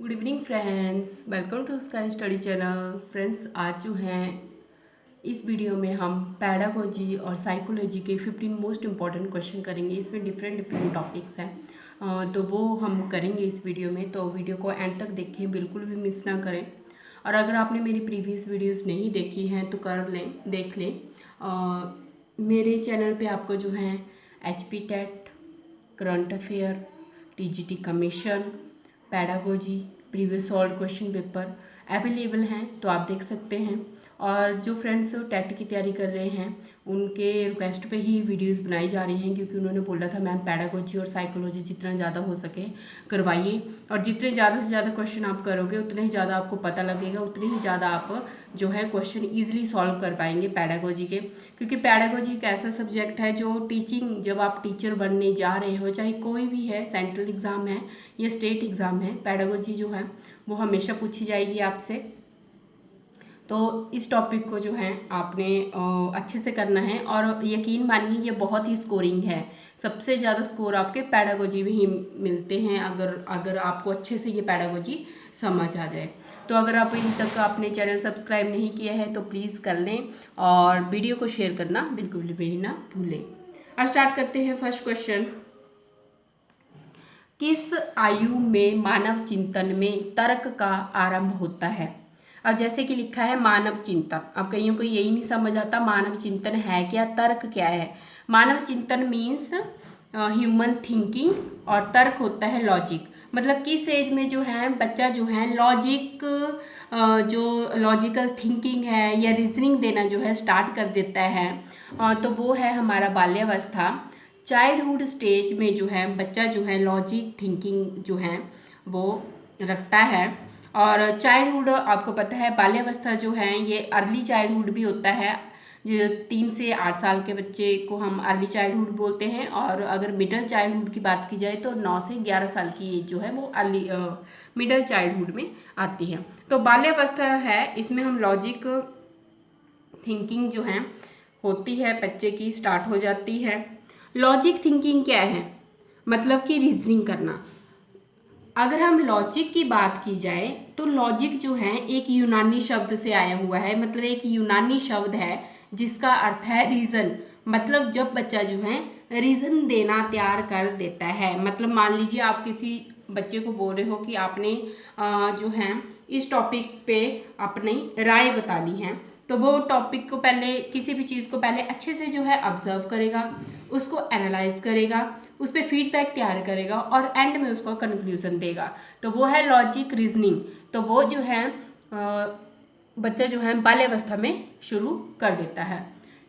Good evening friends, welcome to Sky Study channel. Friends, आज जो हैं इस वीडियो में हम पैडागोजी और साइकोलॉजी के 15 मोस्ट इम्पॉर्टेंट क्वेश्चन करेंगे। इसमें डिफरेंट टॉपिक्स हैं, तो वो हम करेंगे इस वीडियो में। तो वीडियो को एंड तक देखें, बिल्कुल भी मिस ना करें। और अगर आपने मेरी प्रीवियस वीडियोस नहीं देखी हैं तो देख लें। मेरे चैनल पे आपको जो है HP TET, current affair, TGT commission, pedagogy, previous solve question paper available हैं, तो आप देख सकते हैं। और जो फ्रेंड्स टेट की तैयारी कर रहे हैं उनके रिक्वेस्ट पे ही वीडियोस बनाई जा रही हैं, क्योंकि उन्होंने बोला था मैम पैडागोजी और साइकोलॉजी जितना ज़्यादा हो सके करवाइए। और जितने ज़्यादा से ज़्यादा क्वेश्चन आप करोगे उतने ही ज़्यादा आपको पता लगेगा, उतनी ही ज़्यादा आप जो है क्वेश्चन ईजिली सॉल्व कर पाएंगे पैडागोजी के। क्योंकि पैडागोजी एक ऐसा सब्जेक्ट है जो टीचिंग, जब आप टीचर बनने जा रहे हो, चाहे कोई भी है, सेंट्रल एग्ज़ाम है या स्टेट एग्ज़ाम है, पैडागोजी जो है वो हमेशा पूछी जाएगी आपसे। तो इस टॉपिक को जो है आपने अच्छे से करना है। और यकीन मानिए ये बहुत ही स्कोरिंग है, सबसे ज़्यादा स्कोर आपके पैडागोजी में ही मिलते हैं, अगर आपको अच्छे से ये पैडागोजी समझ आ जाए। तो अगर आप अभी तक आपने चैनल सब्सक्राइब नहीं किया है तो प्लीज़ कर लें, और वीडियो को शेयर करना बिल्कुल भी ना भूलें। अब स्टार्ट करते हैं फर्स्ट क्वेश्चन। किस आयु में मानव चिंतन में तर्क का आरंभ होता है? अब जैसे कि लिखा है मानव चिंतन, अब कईयों को यही नहीं समझ आता मानव चिंतन है क्या, तर्क क्या है। मानव चिंतन मीन्स ह्यूमन थिंकिंग, और तर्क होता है लॉजिक। मतलब किस एज में जो है बच्चा जो है लॉजिक, जो लॉजिकल थिंकिंग है या रीजनिंग देना जो है स्टार्ट कर देता है, तो वो है हमारा बाल्यावस्था। चाइल्डहुड स्टेज में जो है बच्चा जो है लॉजिक थिंकिंग जो है वो रखता है। और चाइल्डहुड आपको पता है, बाल्यावस्था जो है ये अर्ली चाइल्डहुड भी होता है। जो 3 से 8 साल के बच्चे को हम अर्ली चाइल्डहुड बोलते हैं, और अगर मिडल चाइल्डहुड की बात की जाए तो 9 से 11 साल की एज जो है वो अर्ली मिडल चाइल्डहुड में आती है। तो बाल्यावस्था है, इसमें हम लॉजिक थिंकिंग जो है होती है बच्चे की, स्टार्ट हो जाती है। लॉजिक थिंकिंग क्या है? मतलब कि रीजनिंग करना। अगर हम लॉजिक की बात की जाए तो लॉजिक जो है एक यूनानी शब्द से आया हुआ है, मतलब एक यूनानी शब्द है जिसका अर्थ है रीज़न। मतलब जब बच्चा जो है रीज़न देना तैयार कर देता है, मतलब मान लीजिए आप किसी बच्चे को बोल रहे हो कि आपने जो है इस टॉपिक पे अपनी राय बतानी है, तो वो टॉपिक को पहले, किसी भी चीज़ को पहले अच्छे से जो है ऑब्जर्व करेगा, उसको एनालाइज करेगा, उस पर फीडबैक तैयार करेगा और एंड में उसको कंक्लूजन देगा। तो वो है लॉजिक रीजनिंग। तो वो जो है बच्चा जो है बाल्यावस्था में शुरू कर देता है।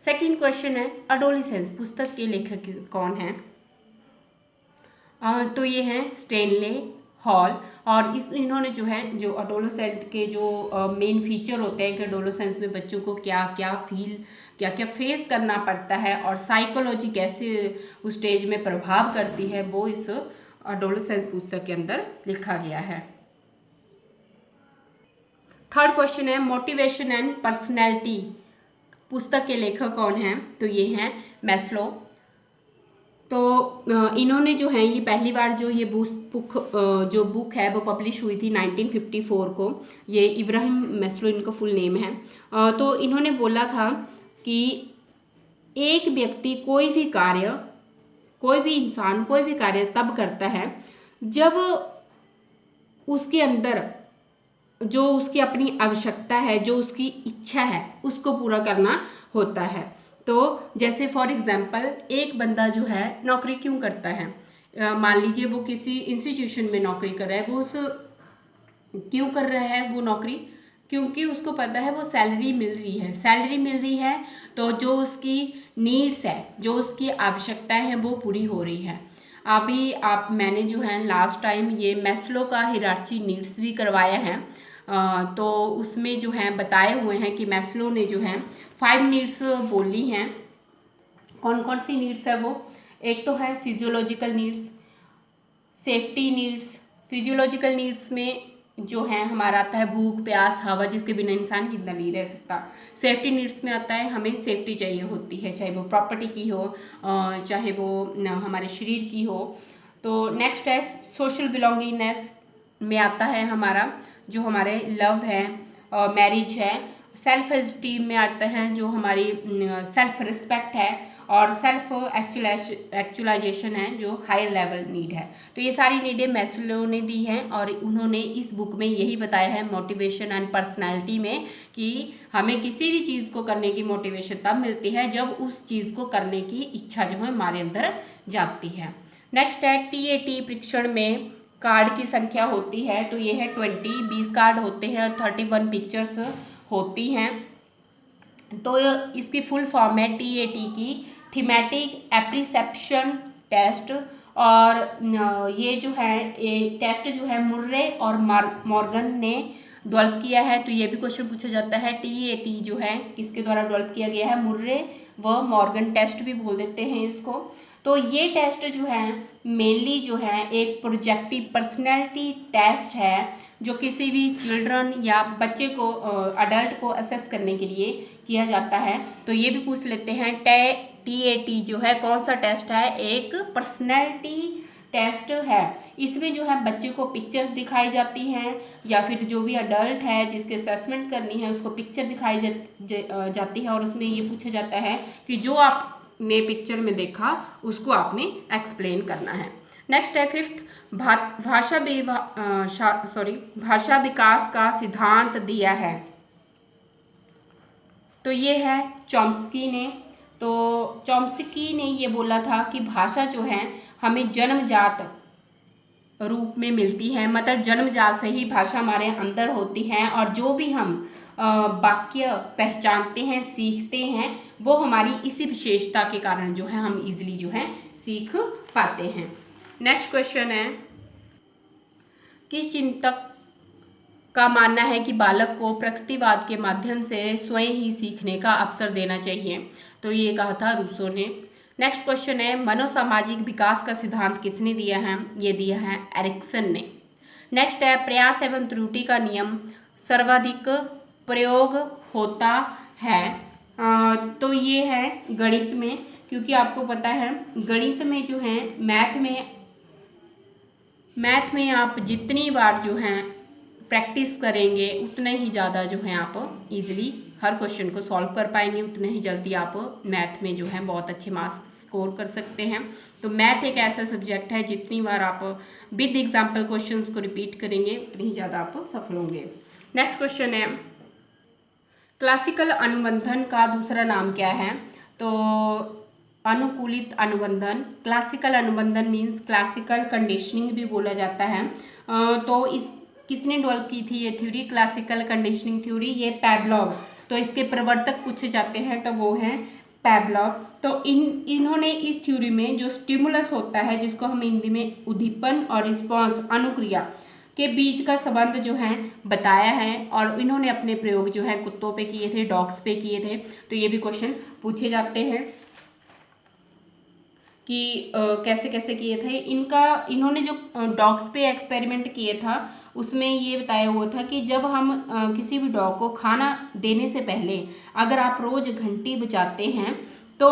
सेकंड क्वेश्चन है एडोलेसेंस पुस्तक के लेखक कौन है? तो ये हैं स्टेनले हॉल। और इन्होंने जो है जो एडोलेसेंट के जो मेन फीचर होते हैं कि एडोलेसेंस में बच्चों को क्या क्या क्या क्या फेस करना पड़ता है और साइकोलॉजी कैसे उस स्टेज में प्रभाव करती है, वो इस एडोलेसेंस पुस्तक के अंदर लिखा गया है। थर्ड क्वेश्चन है मोटिवेशन एंड पर्सनैलिटी पुस्तक के लेखक कौन हैं? तो ये हैं मैस्लो। तो इन्होंने जो है ये पहली बार जो ये जो बुक है वो पब्लिश हुई थी 1954 को। ये इब्राहिम मैस्लो इनका फुल नेम है। तो इन्होंने बोला था कि एक व्यक्ति कोई भी इंसान कोई भी कार्य तब करता है जब उसके अंदर जो उसकी अपनी आवश्यकता है, जो उसकी इच्छा है, उसको पूरा करना होता है। तो जैसे फॉर एग्जांपल एक बंदा जो है नौकरी क्यों करता है, मान लीजिए वो किसी इंस्टीट्यूशन में नौकरी कर रहा है, वो उस क्यों कर रहा है वो नौकरी? क्योंकि उसको पता है वो सैलरी मिल रही है, तो जो उसकी नीड्स है, जो उसकी आवश्यकताएं हैं वो पूरी हो रही है। मैंने जो है लास्ट टाइम ये मैस्लो का हिरार्ची नीड्स भी करवाया है। तो उसमें जो है बताए हुए हैं कि मैस्लो ने जो है 5 नीड्स बोली हैं। कौन कौन सी नीड्स है वो? एक तो है physiological needs, safety needs. Physiological needs में जो है हमारा आता है भूख, प्यास, हवा, जिसके बिना इंसान जिंदा नहीं रह सकता। सेफ्टी नीड्स में आता है हमें सेफ्टी चाहिए होती है, चाहे वो प्रॉपर्टी की हो, चाहे वो हमारे शरीर की हो। तो नेक्स्ट है सोशल बिलोंगिंगनेस, में आता है हमारा जो हमारे लव है, मैरिज है। सेल्फ एस्टीम में आता है जो हमारी सेल्फ रिस्पेक्ट है, और सेल्फ एक्चुअलाइजेशन है जो हायर लेवल नीड है। तो ये सारी नीडें मैस्लो ने दी हैं, और उन्होंने इस बुक में यही बताया है मोटिवेशन एंड पर्सनैलिटी में कि हमें किसी भी चीज़ को करने की मोटिवेशन तब मिलती है जब उस चीज़ को करने की इच्छा जो है हमारे अंदर जागती है। नेक्स्ट है TAT परीक्षण में कार्ड की संख्या होती है, तो ये है 20 कार्ड होते हैं और 31 पिक्चर्स होती हैं। तो इसकी फुल फॉर्म है TAT की थीमेटिक एप्रिसेप्शन टेस्ट, और ये जो है ये टेस्ट जो है मुर्रे और मॉर्गन ने डेवलप किया है। तो ये भी क्वेश्चन पूछा जाता है TAT जो है किसके द्वारा डेवलप किया गया है, मुर्रे व मॉर्गन टेस्ट भी बोल देते हैं इसको। तो ये टेस्ट जो है मेनली जो है एक प्रोजेक्टिव पर्सनैलिटी टेस्ट है जो किसी भी चिल्ड्रन या बच्चे को अडल्ट को असेस करने के लिए किया जाता है। तो ये भी पूछ लेते हैं TAT जो है कौन सा टेस्ट है, एक पर्सनैलिटी टेस्ट है। इसमें जो है बच्चे को पिक्चर्स दिखाई जाती हैं, या फिर जो भी अडल्ट है जिसके असेसमेंट करनी है उसको पिक्चर दिखाई जाती है, और उसमें ये पूछा जाता है कि जो आपने पिक्चर में देखा उसको आपने एक्सप्लेन करना है। नेक्स्ट है 5th भाषा विकास का सिद्धांत दिया है, तो ये है चॉम्स्की ने। तो चॉम्स्की ने ये बोला था कि भाषा जो है हमें जन्मजात रूप में मिलती है, मतलब जन्मजात से ही भाषा हमारे अंदर होती है, और जो भी हम वाक्य पहचानते हैं सीखते हैं वो हमारी इसी विशेषता के कारण जो है हम इजीली जो है सीख पाते हैं। नेक्स्ट क्वेश्चन है किस चिंतक का मानना है कि बालक को प्रकृतिवाद के माध्यम से स्वयं ही सीखने का अवसर देना चाहिए, तो ये कहा था रूसो ने। नेक्स्ट क्वेश्चन है मनोसामाजिक विकास का सिद्धांत किसने दिया है, ये दिया है एरिक्सन ने। नेक्स्ट है प्रयास एवं त्रुटि का नियम सर्वाधिक प्रयोग होता है, तो ये है गणित में, क्योंकि आपको पता है गणित में जो है मैथ में आप जितनी बार जो है प्रैक्टिस करेंगे उतने ही ज़्यादा जो है आप इजीली हर क्वेश्चन को सॉल्व कर पाएंगे, उतने ही जल्दी आप मैथ में जो है बहुत अच्छे मार्क्स स्कोर कर सकते हैं। तो मैथ एक ऐसा सब्जेक्ट है जितनी बार आप विद एग्जाम्पल क्वेश्चंस को रिपीट करेंगे उतनी ही ज़्यादा आप सफल होंगे। नेक्स्ट क्वेश्चन है क्लासिकल अनुबंधन का दूसरा नाम क्या है, तो अनुकूलित अनुबंधन। क्लासिकल अनुबंधन मीन्स क्लासिकल कंडीशनिंग भी बोला जाता है। तो इस किसने डेवलप की थी ये थ्योरी, क्लासिकल कंडीशनिंग थ्योरी, ये पैवलोव। तो इसके प्रवर्तक पूछे जाते हैं तो वो हैं पैवलोव। तो इन्होंने इस थ्योरी में जो स्टिमुलस होता है जिसको हम हिंदी में उद्दीपन और रिस्पॉन्स अनुक्रिया के बीच का संबंध जो है बताया है, और इन्होंने अपने प्रयोग जो है कुत्तों पे किए थे, डॉग्स पे किए थे। तो ये भी क्वेश्चन पूछे जाते हैं कि कैसे कैसे किए थे इन्होंने जो डॉग्स पे एक्सपेरिमेंट किए था उसमें ये बताया हुआ था कि जब हम किसी भी डॉग को खाना देने से पहले अगर आप रोज़ घंटी बजाते हैं तो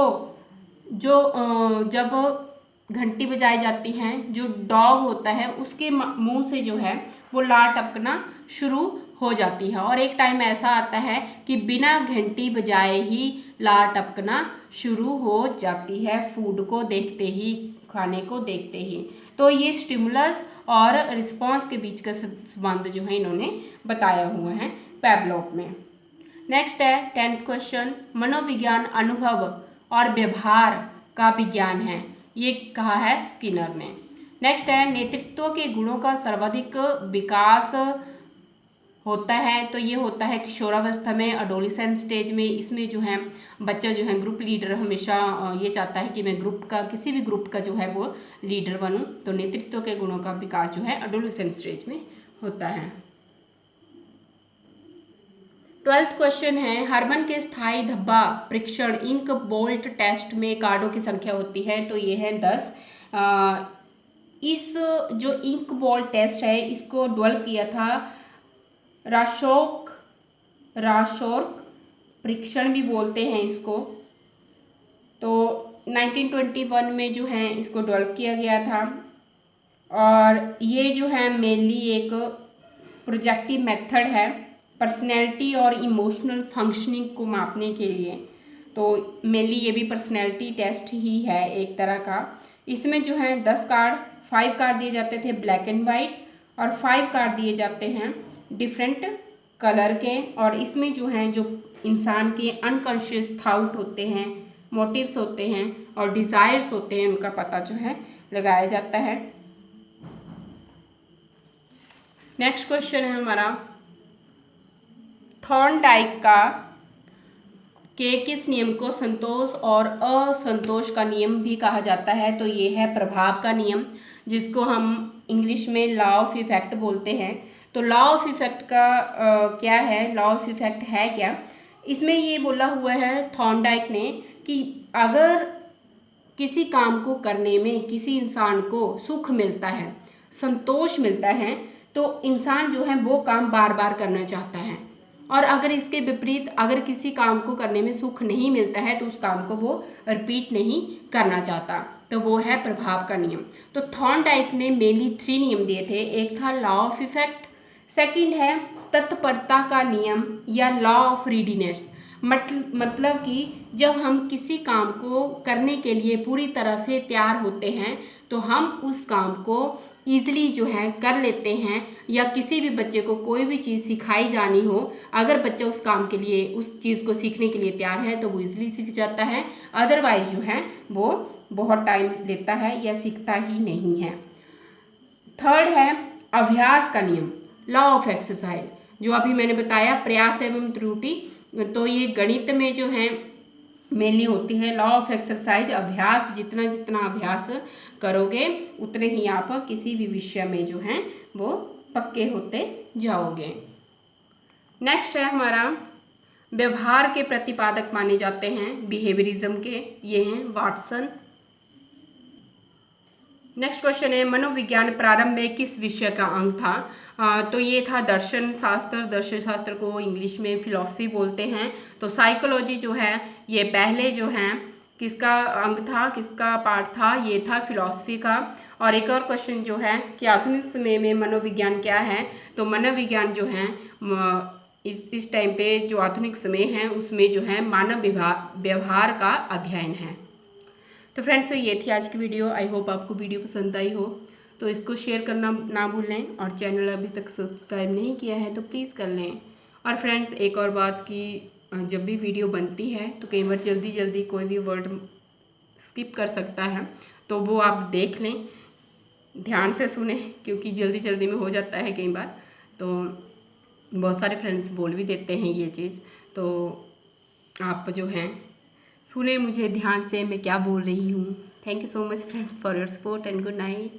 जब घंटी बजाई जाती है जो डॉग होता है उसके मुंह से जो है वो लार टपकना शुरू हो जाती है, और एक टाइम ऐसा आता है कि बिना घंटी बजाए ही लार टपकना शुरू हो जाती है फूड को देखते ही, खाने को देखते ही। तो ये स्टिमुलस और रिस्पॉन्स के बीच का संबंध जो है इन्होंने बताया हुआ है पैवलोव में। नेक्स्ट है 10th क्वेश्चन मनोविज्ञान अनुभव और व्यवहार का विज्ञान है, ये कहा है स्किनर ने। नेक्स्ट है नेतृत्व के गुणों का सर्वाधिक विकास होता है, तो ये होता है किशोरावस्था में, अडोलिसेंट स्टेज में। इसमें जो है बच्चा जो है ग्रुप लीडर हमेशा ये चाहता है कि मैं ग्रुप का किसी भी ग्रुप का जो है वो लीडर बनूं। तो नेतृत्व के गुणों का विकास जो है अडोलिसेंट स्टेज में होता है। 12th क्वेश्चन है हर्मन के स्थायी धब्बा परीक्षण इंक बोल्ट टेस्ट में कार्डों की संख्या होती है, तो ये है 10। इस जो इंक बोल्ट टेस्ट है इसको डेवलप किया था राशोर्क परीक्षण भी बोलते हैं इसको। तो 1921 में जो है इसको डेवलप किया गया था। और ये जो है मेनली एक प्रोजेक्टिव मेथड है पर्सनैलिटी और इमोशनल फंक्शनिंग को मापने के लिए। तो मेनली ये भी पर्सनैलिटी टेस्ट ही है एक तरह का। इसमें जो है 10 कार्ड, 5 कार्ड दिए जाते थे ब्लैक एंड वाइट और 5 कार्ड दिए जाते हैं डिफरेंट कलर के। और इसमें जो है जो इंसान के अनकॉन्शियस थाउट होते हैं, मोटिव्स होते हैं और डिज़ायर्स होते हैं, उनका पता जो है लगाया जाता है। नेक्स्ट क्वेश्चन है हमारा थॉर्नडाइक का के किस नियम को संतोष और असंतोष का नियम भी कहा जाता है? तो ये है प्रभाव का नियम, जिसको हम इंग्लिश में लॉ ऑफ इफेक्ट बोलते हैं। तो लॉ ऑफ इफेक्ट का क्या है, लॉ ऑफ इफेक्ट है क्या? इसमें ये बोला हुआ है थॉर्नडाइक ने कि अगर किसी काम को करने में किसी इंसान को सुख मिलता है, संतोष मिलता है, तो इंसान जो है वो काम बार बार करना चाहता है। और अगर इसके विपरीत अगर किसी काम को करने में सुख नहीं मिलता है तो उस काम को वो रिपीट नहीं करना चाहता। तो वो है प्रभाव का नियम। तो थॉर्नडाइक ने मेनली 3 नियम दिए थे। एक था लॉ ऑफ इफेक्ट, सेकंड है तत्परता का नियम या लॉ ऑफ रेडीनेस। मतलब कि जब हम किसी काम को करने के लिए पूरी तरह से तैयार होते हैं तो हम उस काम को ईज़िली जो है कर लेते हैं। या किसी भी बच्चे को कोई भी चीज़ सिखाई जानी हो, अगर बच्चा उस काम के लिए उस चीज़ को सीखने के लिए तैयार है तो वो ईज़िली सीख जाता है। अदरवाइज जो है वो बहुत टाइम लेता है या सीखता ही नहीं है। थर्ड है अभ्यास का नियम, लॉ ऑफ एक्सरसाइज, जो अभी मैंने बताया प्रयास एवं त्रुटि। तो ये गणित में जो है मेनली होती है लॉ ऑफ एक्सरसाइज। अभ्यास, जितना जितना अभ्यास करोगे उतने ही आप किसी भी विषय में जो है वो पक्के होते जाओगे। नेक्स्ट है हमारा व्यवहार के प्रतिपादक माने जाते हैं बिहेवियरिज्म के, ये हैं वाटसन। नेक्स्ट क्वेश्चन है मनोविज्ञान प्रारंभ में किस विषय का अंग था? तो ये था दर्शन शास्त्र। दर्शन शास्त्र को इंग्लिश में फिलॉसफी बोलते हैं। तो साइकोलॉजी जो है ये पहले जो है किसका अंग था, किसका पार्ट था? ये था फिलॉसफी का। और एक और क्वेश्चन जो है कि आधुनिक समय में मनोविज्ञान क्या है? तो मनोविज्ञान जो है इस टाइम पे जो आधुनिक समय है उसमें जो है मानव व्यवहार का अध्ययन है। तो फ्रेंड्स ये थी आज की वीडियो। आई होप आपको वीडियो पसंद आई हो। तो इसको शेयर करना ना भूलें और चैनल अभी तक सब्सक्राइब नहीं किया है तो प्लीज़ कर लें। और फ्रेंड्स एक और बात कि जब भी वीडियो बनती है तो कई बार जल्दी जल्दी कोई भी वर्ड स्किप कर सकता है, तो वो आप देख लें, ध्यान से सुने, क्योंकि जल्दी जल्दी में हो जाता है कई बार। तो बहुत सारे फ्रेंड्स बोल भी देते हैं ये चीज़, तो आप जो हैं सुने मुझे ध्यान से मैं क्या बोल रही हूँ। Thank you so much friends for your support and good night.